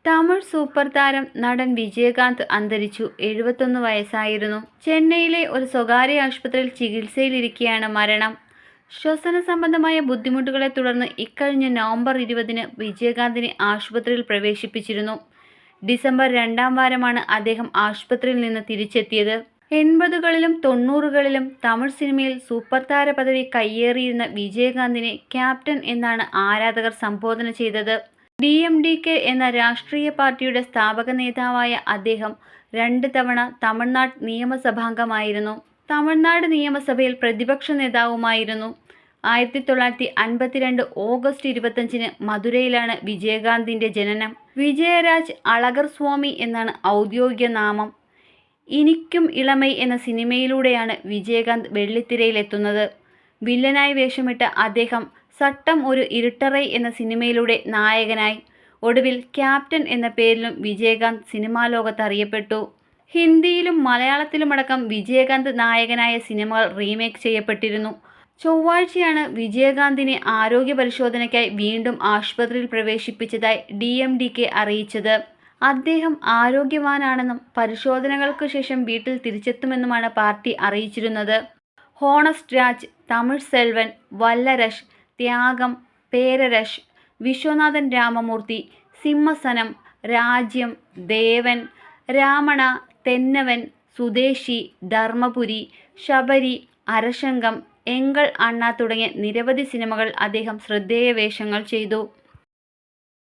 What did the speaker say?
Tamil super താരം നടൻ വിജയകാന്ത് അന്തരിച്ചു. 71 വയസ്സായിരുന്നു. ചെന്നൈയിലെ ഒരു സ്വകാര്യ ആശുപത്രിയിൽ ചികിത്സയിലിരിക്കെയാണ് മരണം. ശ്വസന സംബന്ധമായ ബുദ്ധിമുട്ടുകളെ തുടർന്ന് ഇക്കഴിഞ്ഞ നവംബർ 20-ന് വിജയകാന്തിനെ ആശുപത്രിയിൽ പ്രവേശിപ്പിച്ചിരുന്നു. ഡിസംബർ 2-ാം വാരമാണ് അദ്ദേഹം ആശുപത്രിയിൽ നിന്ന് തിരിച്ചെത്തിയത്. 80കളിലും 90കളിലും തമിഴ് സിനിമയിൽ സൂപ്പർ താര പദവി കയ്യേറിയിരുന്ന വിജയകാന്തിനെ ക്യാപ്റ്റൻ എന്നാണ് ആരാധകർ സംബോധന ചെയ്തത്. DMDK എന്ന രാഷ്ട്രീയ പാർട്ടിയുടെ സ്ഥാപക നേതാവായ അദ്ദേഹം 2 തവണ തമിഴ്നാട് നിയമസഭാംഗമായിരുന്നു. തമിഴ്നാട് നിയമസഭയിൽ പ്രതിപക്ഷ നേതാവുമായിരുന്നു. 1952 ഓഗസ്റ്റ് 25-ന് മധുരയിലാണ് വിജയകാന്തിൻ്റെ ജനനം. വിജയരാജ് അളഗർ സ്വാമി എന്നാണ് ഔദ്യോഗിക നാമം. ഇനിക്കും ഇളമൈ എന്ന സിനിമയിലൂടെയാണ് വിജയകാന്ത് വെള്ളിത്തിരയിലെത്തുന്നത്. വില്ലനായി വേഷമിട്ട അദ്ദേഹം സട്ടം ഒരു ഇരുട്ടറൈ എന്ന സിനിമയിലൂടെ നായകനായി. ഒടുവിൽ ക്യാപ്റ്റൻ എന്ന പേരിലും വിജയകാന്ത് സിനിമാ ലോകത്ത് അറിയപ്പെട്ടു. ഹിന്ദിയിലും മലയാളത്തിലുമടക്കം വിജയകാന്ത് നായകനായ സിനിമകൾ റീമേക്ക് ചെയ്യപ്പെട്ടിരുന്നു. ചൊവ്വാഴ്ചയാണ് വിജയകാന്തിനെ ആരോഗ്യ പരിശോധനയ്ക്കായി വീണ്ടും ആശുപത്രിയിൽ പ്രവേശിപ്പിച്ചതായി DMDK അറിയിച്ചത്. അദ്ദേഹം ആരോഗ്യവാനാണെന്നും പരിശോധനകൾക്കു ശേഷം വീട്ടിൽ തിരിച്ചെത്തുമെന്നുമാണ് പാർട്ടി അറിയിച്ചിരുന്നത്. ഹോണസ്റ്റ് രാജ്, തമിഴ് സെൽവൻ, വല്ലരശ്, ത്യാഗം, പേരരശ്, വിശ്വനാഥൻ രാമമൂർത്തി, സിംഹസനം, രാജ്യം, ദേവൻ, രാമണ, തെന്നവൻ, സുദേശി, ധർമ്മപുരി, ശബരി, അരശങ്കം, എങ്കൾ അണ്ണ തുടങ്ങിയ നിരവധി സിനിമകൾ അദ്ദേഹം ശ്രദ്ധേയ വേഷങ്ങൾ ചെയ്തു.